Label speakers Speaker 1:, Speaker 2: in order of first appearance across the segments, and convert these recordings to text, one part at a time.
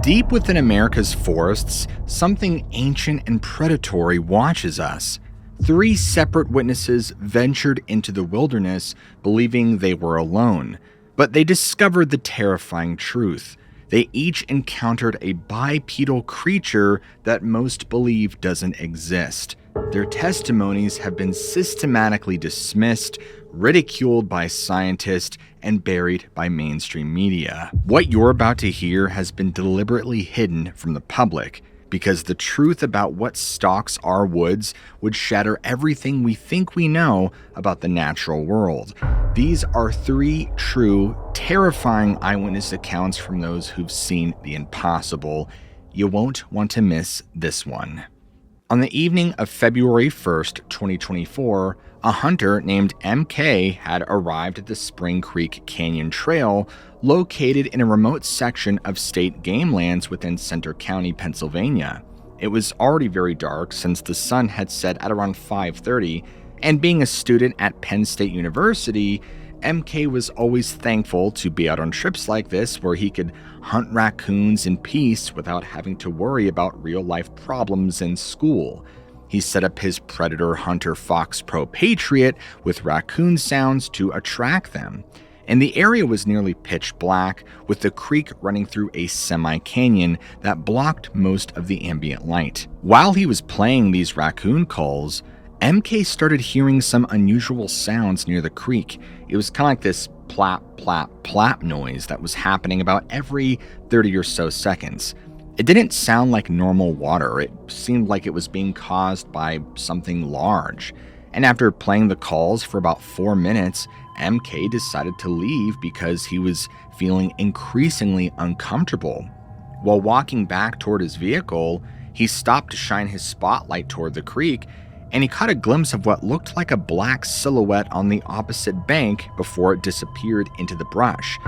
Speaker 1: Deep within America's forests, something ancient and predatory watches us. 3 separate witnesses ventured into the wilderness believing they were alone, but they discovered the terrifying truth. They each encountered a bipedal creature that most believe doesn't exist. Their testimonies have been systematically dismissed, ridiculed by scientists, and buried by mainstream media. What you're about to hear has been deliberately hidden from the public, because the truth about what stalks our woods would shatter everything we think we know about the natural world. These are 3 true, terrifying eyewitness accounts from those who've seen the impossible. You won't want to miss this one. On the evening of February 1st, 2024, a hunter named MK had arrived at the Spring Creek Canyon Trail, located in a remote section of state game lands within Center County, Pennsylvania. It was already very dark since the sun had set at around 5:30, and being a student at Penn State University, MK was always thankful to be out on trips like this where he could hunt raccoons in peace without having to worry about real-life problems in school. He set up his Predator Hunter Fox Pro Patriot with raccoon sounds to attract them. And the area was nearly pitch black, with the creek running through a semi-canyon that blocked most of the ambient light. While he was playing these raccoon calls, MK started hearing some unusual sounds near the creek. It was kind of like this plap, plap, plap noise that was happening about every 30 or so seconds. It didn't sound like normal water. It seemed like it was being caused by something large. And after playing the calls for about 4 minutes, MK decided to leave because he was feeling increasingly uncomfortable. While walking back toward his vehicle, he stopped to shine his spotlight toward the creek, and he caught a glimpse of what looked like a black silhouette on the opposite bank before it disappeared into the brush.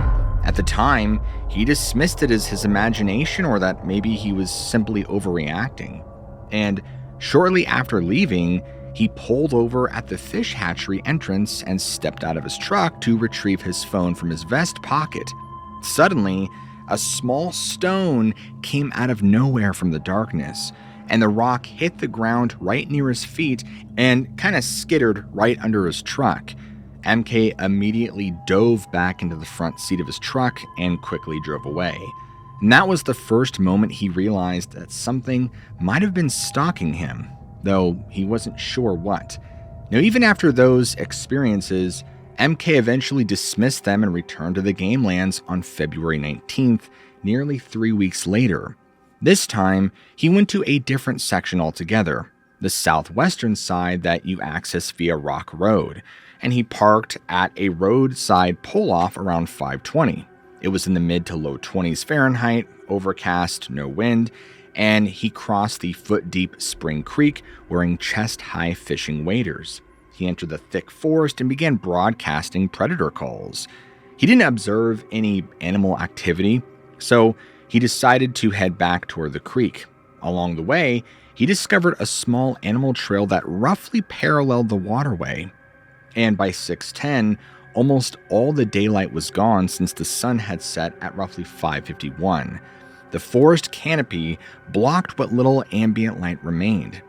Speaker 1: At the time, he dismissed it as his imagination or that maybe he was simply overreacting. And shortly after leaving, he pulled over at the fish hatchery entrance and stepped out of his truck to retrieve his phone from his vest pocket. Suddenly, a small stone came out of nowhere from the darkness, and the rock hit the ground right near his feet and kind of skittered right under his truck. MK immediately dove back into the front seat of his truck and quickly drove away. And that was the first moment he realized that something might have been stalking him, though he wasn't sure what. Now, even after those experiences, MK eventually dismissed them and returned to the game lands on February 19th, nearly 3 weeks later. This time, he went to a different section altogether, the southwestern side that you access via Rock Road, and he parked at a roadside pull-off around 5:20. It was in the mid to low 20s Fahrenheit, overcast, no wind, and he crossed the foot-deep Spring Creek wearing chest-high fishing waders. He entered the thick forest and began broadcasting predator calls. He didn't observe any animal activity, so he decided to head back toward the creek. Along the way, he discovered a small animal trail that roughly paralleled the waterway. And by 6:10, almost all the daylight was gone since the sun had set at roughly 5:51. The forest canopy blocked what little ambient light remained.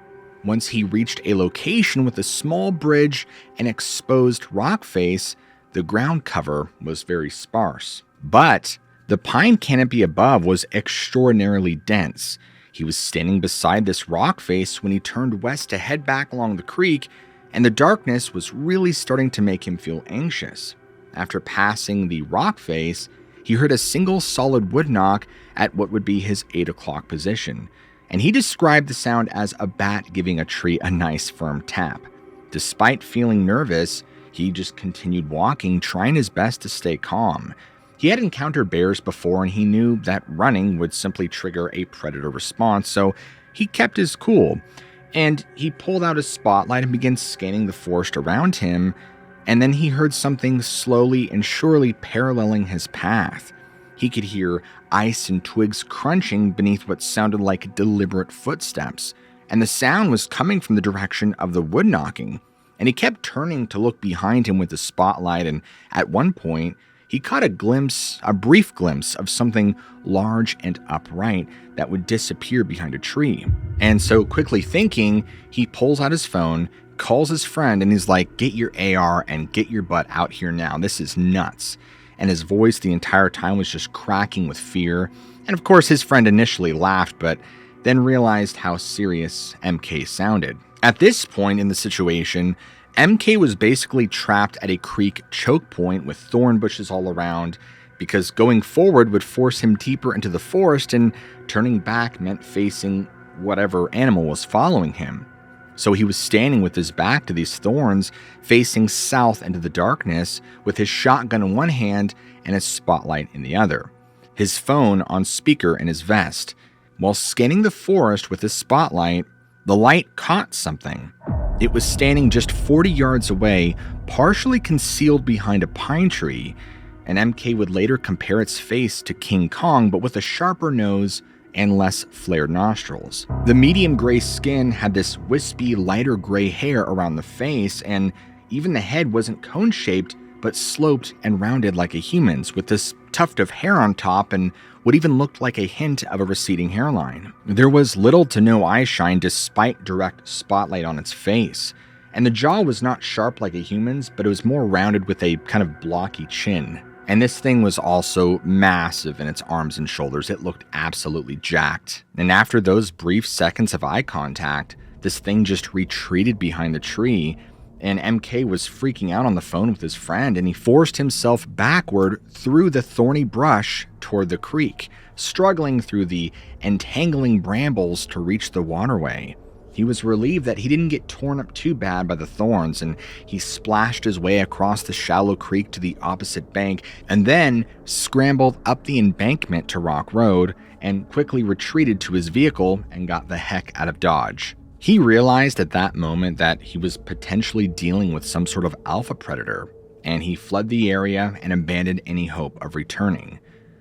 Speaker 1: Once he reached a location with a small bridge and exposed rock face, the ground cover was very sparse. But the pine canopy above was extraordinarily dense. He was standing beside this rock face when he turned west to head back along the creek, and the darkness was really starting to make him feel anxious. After passing the rock face, he heard a single solid wood knock at what would be his 8 o'clock position, and he described the sound as a bat giving a tree a nice firm tap. Despite feeling nervous, he just continued walking, trying his best to stay calm. He had encountered bears before, and he knew that running would simply trigger a predator response, so he kept his cool. And he pulled out his spotlight and began scanning the forest around him, and then he heard something slowly and surely paralleling his path. He could hear ice and twigs crunching beneath what sounded like deliberate footsteps, and the sound was coming from the direction of the wood knocking. And he kept turning to look behind him with the spotlight, and at one point, he caught a brief glimpse of something large and upright that would disappear behind a tree. And so, quickly thinking, he pulls out his phone, calls his friend, and he's like, "Get your AR and get your butt out here now. This is nuts." And his voice the entire time was just cracking with fear. And of course, his friend initially laughed, but then realized how serious MK sounded. At this point in the situation, MK was basically trapped at a creek choke point with thorn bushes all around, because going forward would force him deeper into the forest, and turning back meant facing whatever animal was following him. So he was standing with his back to these thorns, facing south into the darkness, with his shotgun in one hand and his spotlight in the other, his phone on speaker in his vest. While scanning the forest with his spotlight, the light caught something. It was standing just 40 yards away, partially concealed behind a pine tree, and MK would later compare its face to King Kong, but with a sharper nose and less flared nostrils. The medium gray skin had this wispy, lighter gray hair around the face, and even the head wasn't cone-shaped, but sloped and rounded like a human's, with this tuft of hair on top and what even looked like a hint of a receding hairline. There was little to no eye shine despite direct spotlight on its face, and the jaw was not sharp like a human's, but it was more rounded with a kind of blocky chin. And this thing was also massive in its arms and shoulders. It looked absolutely jacked. And after those brief seconds of eye contact, this thing just retreated behind the tree, and MK was freaking out on the phone with his friend, and he forced himself backward through the thorny brush toward the creek, struggling through the entangling brambles to reach the waterway. He was relieved that he didn't get torn up too bad by the thorns, and he splashed his way across the shallow creek to the opposite bank, and then scrambled up the embankment to Rock Road, and quickly retreated to his vehicle and got the heck out of Dodge. He realized at that moment that he was potentially dealing with some sort of alpha predator, and he fled the area and abandoned any hope of returning.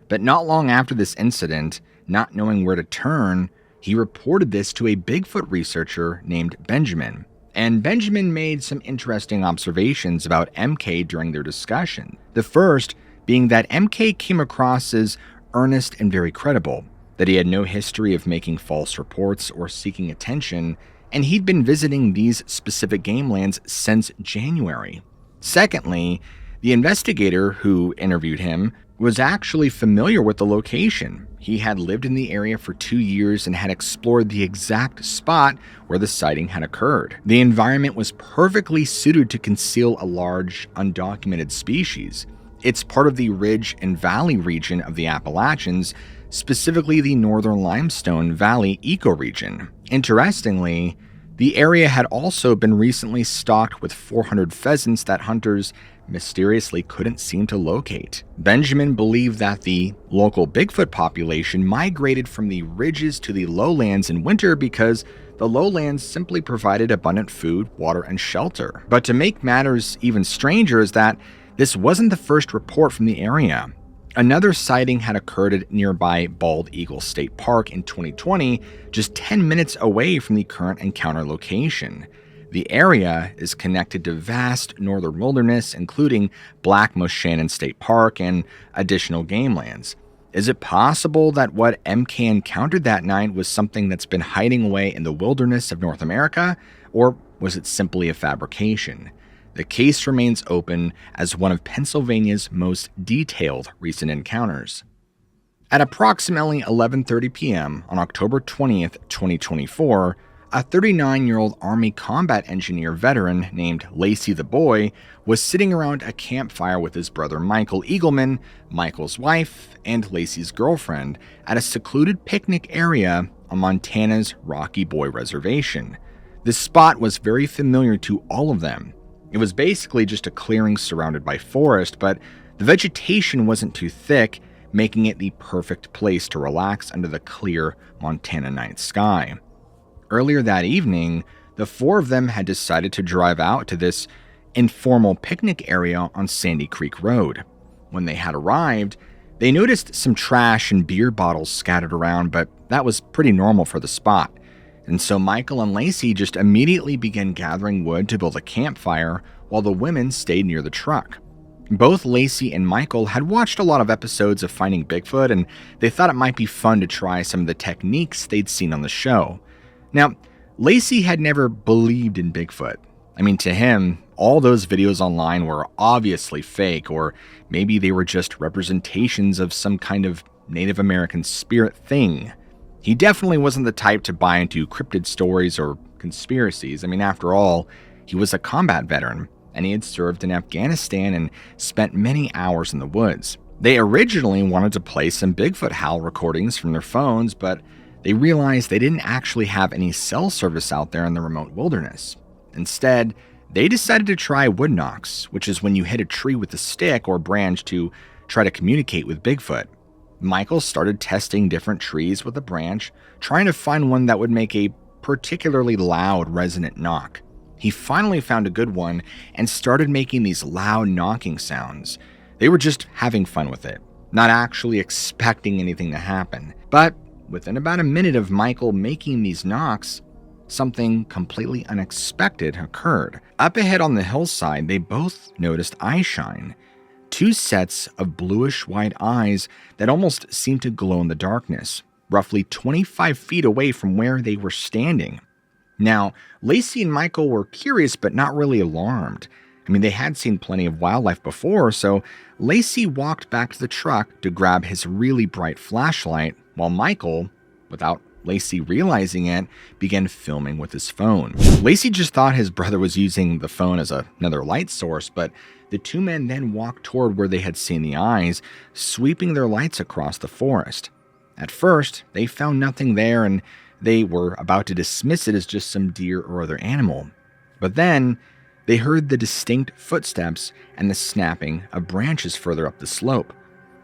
Speaker 1: But not long after this incident, not knowing where to turn, he reported this to a Bigfoot researcher named Benjamin. And Benjamin made some interesting observations about MK during their discussion. The first being that MK came across as earnest and very credible, that he had no history of making false reports or seeking attention, and he'd been visiting these specific game lands since January. Secondly, the investigator who interviewed him was actually familiar with the location. He had lived in the area for 2 years and had explored the exact spot where the sighting had occurred. The environment was perfectly suited to conceal a large, undocumented species. It's part of the ridge and valley region of the Appalachians, specifically the Northern Limestone Valley ecoregion. Interestingly, the area had also been recently stocked with 400 pheasants that hunters mysteriously couldn't seem to locate. Benjamin believed that the local Bigfoot population migrated from the ridges to the lowlands in winter because the lowlands simply provided abundant food, water, and shelter. But to make matters even stranger is that this wasn't the first report from the area. Another sighting had occurred at nearby Bald Eagle State Park in 2020, just 10 minutes away from the current encounter location. The area is connected to vast northern wilderness, including Black Moshannon State Park and additional game lands. Is it possible that what MK encountered that night was something that's been hiding away in the wilderness of North America, or was it simply a fabrication? The case remains open as one of Pennsylvania's most detailed recent encounters. At approximately 11:30 p.m. on October 20th, 2024, a 39-year-old Army combat engineer veteran named Lacey the Boy was sitting around a campfire with his brother Michael Eagleman, Michael's wife, and Lacey's girlfriend at a secluded picnic area on Montana's Rocky Boy Reservation. This spot was very familiar to all of them. It was basically just a clearing surrounded by forest, but the vegetation wasn't too thick, making it the perfect place to relax under the clear Montana night sky. Earlier that evening, the four of them had decided to drive out to this informal picnic area on Sandy Creek Road. When they had arrived, they noticed some trash and beer bottles scattered around, but that was pretty normal for the spot. And so Michael and Lacey just immediately began gathering wood to build a campfire while the women stayed near the truck. Both Lacey and Michael had watched a lot of episodes of Finding Bigfoot, and they thought it might be fun to try some of the techniques they'd seen on the show. Now, Lacey had never believed in Bigfoot. I mean, to him, all those videos online were obviously fake, or maybe they were just representations of some kind of Native American spirit thing. He definitely wasn't the type to buy into cryptid stories or conspiracies. I mean, after all, he was a combat veteran, and he had served in Afghanistan and spent many hours in the woods. They originally wanted to play some Bigfoot howl recordings from their phones, but they realized they didn't actually have any cell service out there in the remote wilderness. Instead, they decided to try wood knocks, which is when you hit a tree with a stick or branch to try to communicate with Bigfoot. Michael started testing different trees with a branch, trying to find one that would make a particularly loud, resonant knock. He finally found a good one and started making these loud knocking sounds. They were just having fun with it, not actually expecting anything to happen. But within about a minute of Michael making these knocks, something completely unexpected occurred. Up ahead on the hillside, they both noticed eye shine. Two sets of bluish-white eyes that almost seemed to glow in the darkness, roughly 25 feet away from where they were standing. Now, Lacey and Michael were curious but not really alarmed. I mean, they had seen plenty of wildlife before, so Lacey walked back to the truck to grab his really bright flashlight, while Michael, without Lacey realizing it, began filming with his phone. Lacey just thought his brother was using the phone as another light source, but the two men then walked toward where they had seen the eyes, sweeping their lights across the forest. At first, they found nothing there, and they were about to dismiss it as just some deer or other animal. But then, they heard the distinct footsteps and the snapping of branches further up the slope.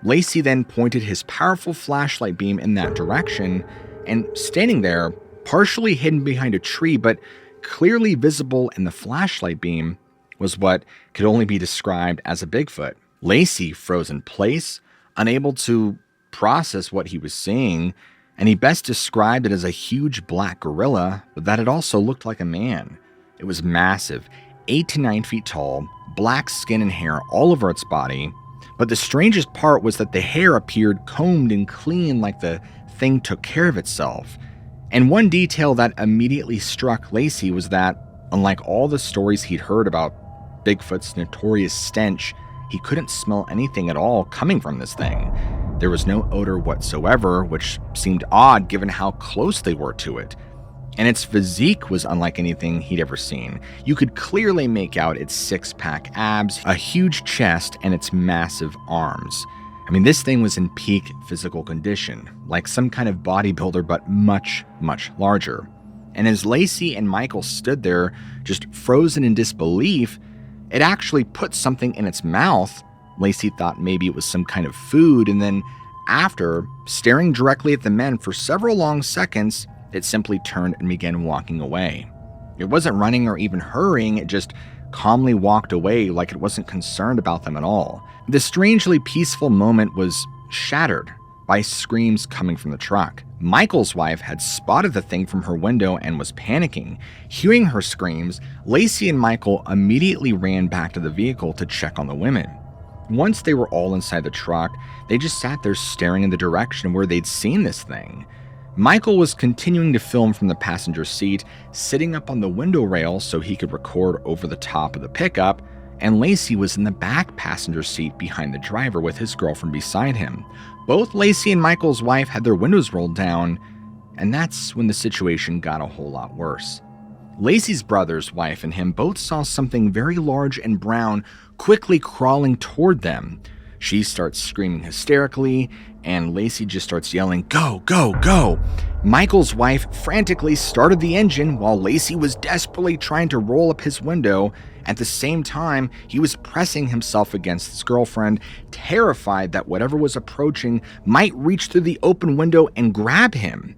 Speaker 1: Lacey then pointed his powerful flashlight beam in that direction, and standing there, partially hidden behind a tree but clearly visible in the flashlight beam, was what could only be described as a Bigfoot. Lacey froze in place, unable to process what he was seeing, and he best described it as a huge black gorilla, but that it also looked like a man. It was massive, 8 to 9 feet tall, black skin and hair all over its body, but the strangest part was that the hair appeared combed and clean, like the thing took care of itself. And one detail that immediately struck Lacey was that, unlike all the stories he'd heard about Bigfoot's notorious stench, he couldn't smell anything at all coming from this thing. There was no odor whatsoever, which seemed odd given how close they were to it. And its physique was unlike anything he'd ever seen. You could clearly make out its six-pack abs, a huge chest, and its massive arms. I mean, this thing was in peak physical condition, like some kind of bodybuilder, but much, much larger. And as Lacey and Michael stood there, just frozen in disbelief, it actually put something in its mouth. Lacey thought maybe it was some kind of food, and then after, staring directly at the men for several long seconds, it simply turned and began walking away. It wasn't running or even hurrying, it just calmly walked away like it wasn't concerned about them at all. The strangely peaceful moment was shattered by screams coming from the truck. Michael's wife had spotted the thing from her window and was panicking. Hearing her screams, Lacey and Michael immediately ran back to the vehicle to check on the women. Once they were all inside the truck, they just sat there staring in the direction where they'd seen this thing. Michael was continuing to film from the passenger seat, sitting up on the window rail so he could record over the top of the pickup, and Lacey was in the back passenger seat behind the driver with his girlfriend beside him. Both Lacey and Michael's wife had their windows rolled down, and that's when the situation got a whole lot worse. Lacey's brother's wife and him both saw something very large and brown quickly crawling toward them. She starts screaming hysterically, and Lacey just starts yelling, "Go, go, go!" Michael's wife frantically started the engine while Lacey was desperately trying to roll up his window. At the same time, he was pressing himself against his girlfriend, terrified that whatever was approaching might reach through the open window and grab him.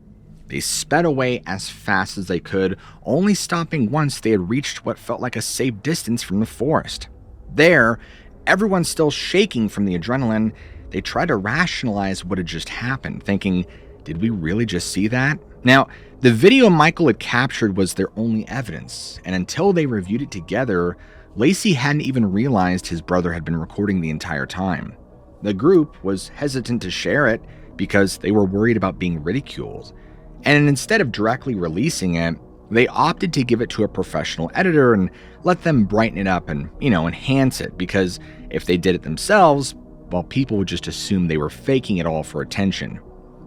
Speaker 1: They sped away as fast as they could, only stopping once they had reached what felt like a safe distance from the forest. There, everyone still shaking from the adrenaline, they tried to rationalize what had just happened, thinking, did we really just see that? Now, the video Michael had captured was their only evidence, and until they reviewed it together, Lacey hadn't even realized his brother had been recording the entire time. The group was hesitant to share it because they were worried about being ridiculed. And instead of directly releasing it, they opted to give it to a professional editor and let them brighten it up and, enhance it, because if they did it themselves, well, people would just assume they were faking it all for attention.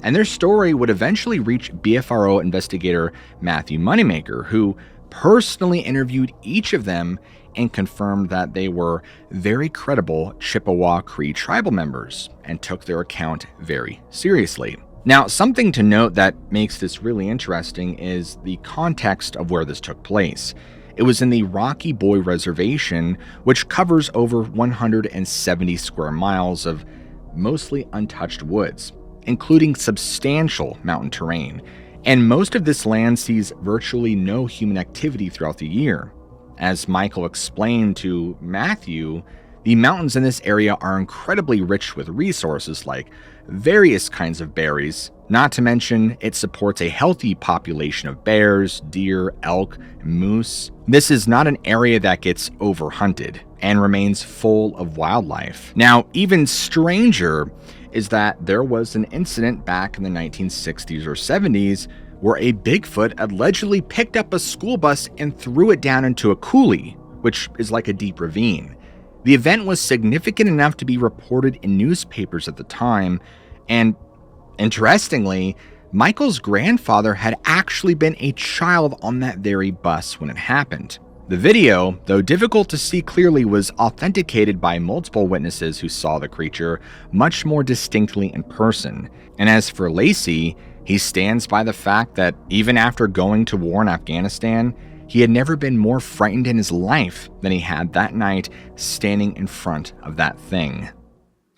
Speaker 1: And their story would eventually reach BFRO investigator Matthew Moneymaker, who personally interviewed each of them and confirmed that they were very credible Chippewa Cree tribal members and took their account very seriously. Now, something to note that makes this really interesting is the context of where this took place. It was in the Rocky Boy Reservation, which covers over 170 square miles of mostly untouched woods, including substantial mountain terrain. And most of this land sees virtually no human activity throughout the year. As Michael explained to Matthew, the mountains in this area are incredibly rich with resources like various kinds of berries, not to mention it supports a healthy population of bears, deer, elk, moose. This is not an area that gets overhunted and remains full of wildlife. Now, even stranger is that there was an incident back in the 1960s or 70s where a Bigfoot allegedly picked up a school bus and threw it down into a coulee, which is like a deep ravine. The event was significant enough to be reported in newspapers at the time, and interestingly, Michael's grandfather had actually been a child on that very bus when it happened. The video, though difficult to see clearly, was authenticated by multiple witnesses who saw the creature much more distinctly in person. And as for Lacey, he stands by the fact that even after going to war in Afghanistan, he had never been more frightened in his life than he had that night standing in front of that thing.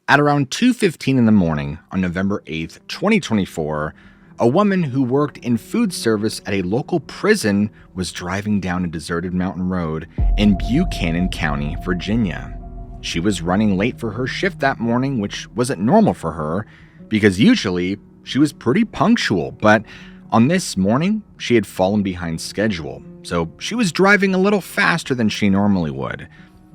Speaker 1: At around 2:15 in the morning on November 8th, 2024, a woman who worked in food service at a local prison was driving down a deserted mountain road in Buchanan County, Virginia. She was running late for her shift that morning, which wasn't normal for her because usually she was pretty punctual, but on this morning, she had fallen behind schedule, so she was driving a little faster than she normally would.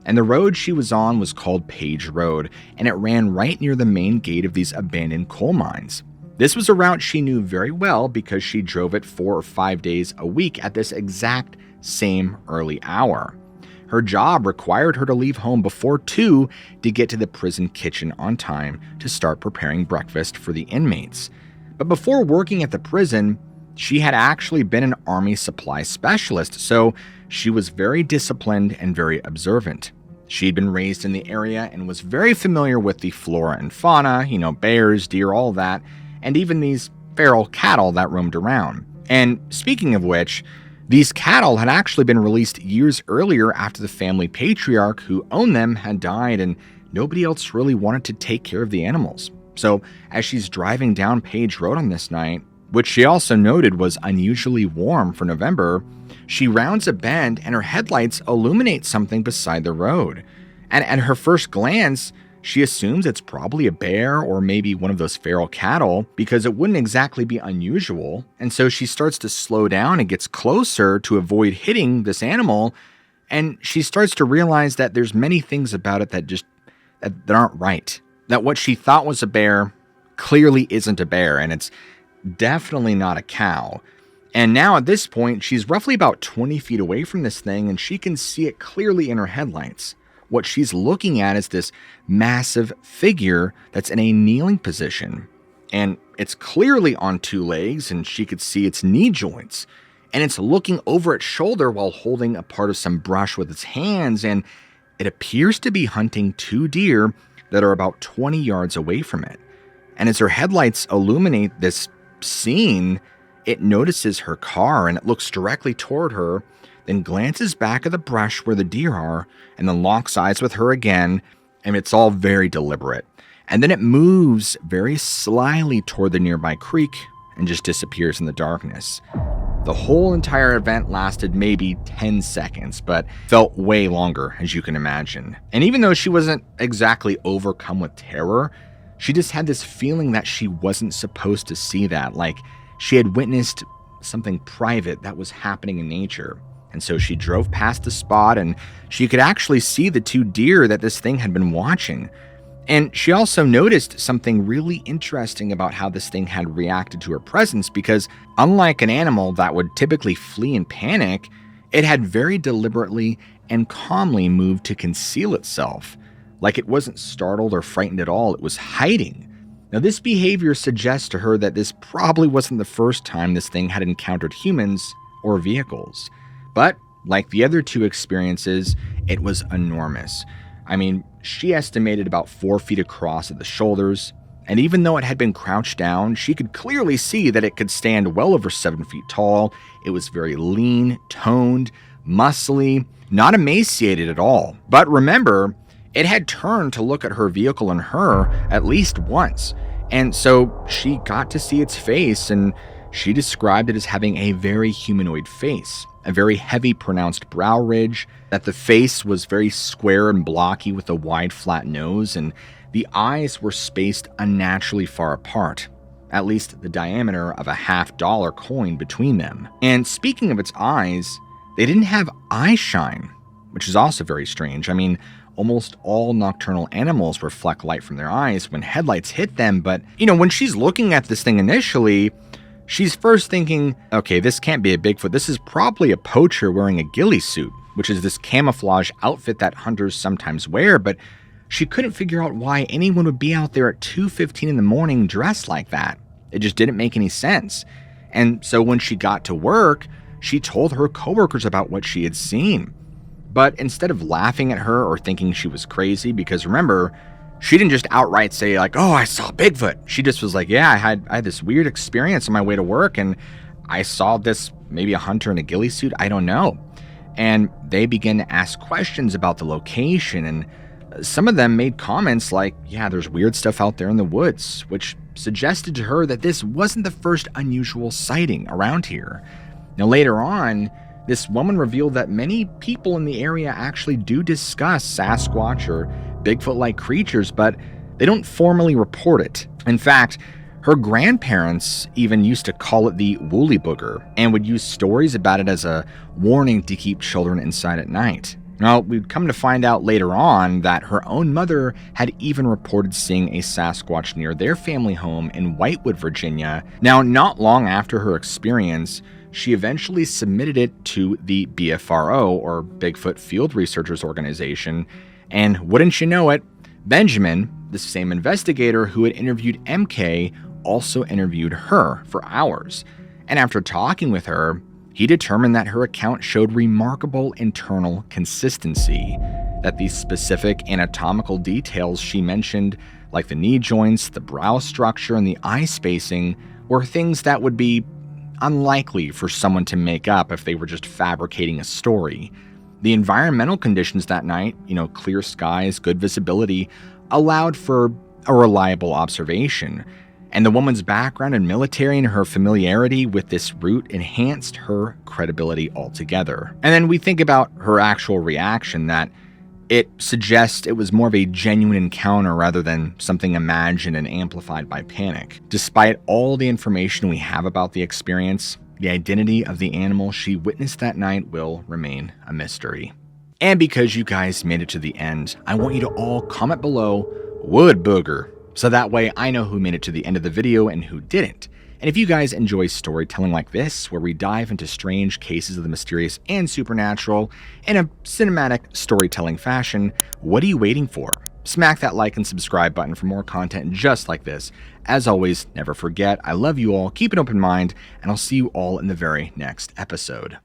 Speaker 1: And the road she was on was called Page Road, and it ran right near the main gate of these abandoned coal mines. This was a route she knew very well because she drove it 4 or 5 days a week at this exact same early hour. Her job required her to leave home before 2 to get to the prison kitchen on time to start preparing breakfast for the inmates. But before working at the prison, she had actually been an Army supply specialist, so she was very disciplined and very observant. She'd been raised in the area and was very familiar with the flora and fauna, bears, deer, all that, and even these feral cattle that roamed around. And speaking of which, these cattle had actually been released years earlier after the family patriarch who owned them had died and nobody else really wanted to take care of the animals. So as she's driving down Page Road on this night, which she also noted was unusually warm for November, she rounds a bend and her headlights illuminate something beside the road. And at her first glance, she assumes it's probably a bear or maybe one of those feral cattle because it wouldn't exactly be unusual. And so she starts to slow down and gets closer to avoid hitting this animal. And she starts to realize that there's many things about it that aren't right. That what she thought was a bear clearly isn't a bear, and it's definitely not a cow. And now at this point, she's roughly about 20 feet away from this thing, and she can see it clearly in her headlights. What she's looking at is this massive figure that's in a kneeling position. And it's clearly on 2 legs, and she could see its knee joints. And it's looking over its shoulder while holding a part of some brush with its hands, and it appears to be hunting 2 deer that are about 20 yards away from it. And as her headlights illuminate this scene, it notices her car and it looks directly toward her, then glances back at the brush where the deer are, and then locks eyes with her again, and it's all very deliberate. And then it moves very slyly toward the nearby creek and just disappears in the darkness. The whole entire event lasted maybe 10 seconds, but felt way longer, as you can imagine. And even though she wasn't exactly overcome with terror, she just had this feeling that she wasn't supposed to see that, like she had witnessed something private that was happening in nature. And so she drove past the spot and she could actually see the 2 deer that this thing had been watching. And she also noticed something really interesting about how this thing had reacted to her presence, because unlike an animal that would typically flee in panic, it had very deliberately and calmly moved to conceal itself. Like it wasn't startled or frightened at all, it was hiding. Now, this behavior suggests to her that this probably wasn't the first time this thing had encountered humans or vehicles. But, like the other 2 experiences, it was enormous. I mean, she estimated about 4 feet across at the shoulders, and even though it had been crouched down, she could clearly see that it could stand well over 7 feet tall. It was very lean, toned, muscly, not emaciated at all. But remember, it had turned to look at her vehicle and her at least once, and so she got to see its face, and she described it as having a very humanoid face, a very heavy, pronounced brow ridge, that the face was very square and blocky with a wide, flat nose, and the eyes were spaced unnaturally far apart, at least the diameter of a $50 coin between them. And speaking of its eyes, they didn't have eye shine, which is also very strange. I mean, almost all nocturnal animals reflect light from their eyes when headlights hit them, but, when she's looking at this thing initially, she's first thinking, okay, this can't be a Bigfoot. This is probably a poacher wearing a ghillie suit, which is this camouflage outfit that hunters sometimes wear, but she couldn't figure out why anyone would be out there at 2:15 in the morning dressed like that. It just didn't make any sense. And so when she got to work, she told her coworkers about what she had seen. But instead of laughing at her or thinking she was crazy, because remember, she didn't just outright say like, oh, I saw Bigfoot. She just was like, yeah, I had this weird experience on my way to work, and I saw this, maybe a hunter in a ghillie suit, I don't know. And they began to ask questions about the location, and some of them made comments like, yeah, there's weird stuff out there in the woods, which suggested to her that this wasn't the first unusual sighting around here. Now, later on, this woman revealed that many people in the area actually do discuss Sasquatch or Bigfoot-like creatures, but they don't formally report it. In fact, her grandparents even used to call it the woolly booger and would use stories about it as a warning to keep children inside at night. Now, we'd come to find out later on that her own mother had even reported seeing a Sasquatch near their family home in Whitewood, Virginia. Now, not long after her experience, she eventually submitted it to the BFRO, or Bigfoot Field Researchers Organization, and wouldn't you know it, Benjamin, the same investigator who had interviewed MK, also interviewed her for hours. And after talking with her, he determined that her account showed remarkable internal consistency, that these specific anatomical details she mentioned, like the knee joints, the brow structure, and the eye spacing, were things that would be unlikely for someone to make up if they were just fabricating a story. The environmental conditions that night, clear skies, good visibility, allowed for a reliable observation. And the woman's background in military and her familiarity with this route enhanced her credibility altogether. And then we think about her actual reaction, that it suggests it was more of a genuine encounter rather than something imagined and amplified by panic. Despite all the information we have about the experience, the identity of the animal she witnessed that night will remain a mystery. And because you guys made it to the end, I want you to all comment below "wood booger," so that way I know who made it to the end of the video and who didn't. And if you guys enjoy storytelling like this, where we dive into strange cases of the mysterious and supernatural in a cinematic storytelling fashion, what are you waiting for? Smack that like and subscribe button for more content just like this. As always, never forget, I love you all, keep an open mind, and I'll see you all in the very next episode.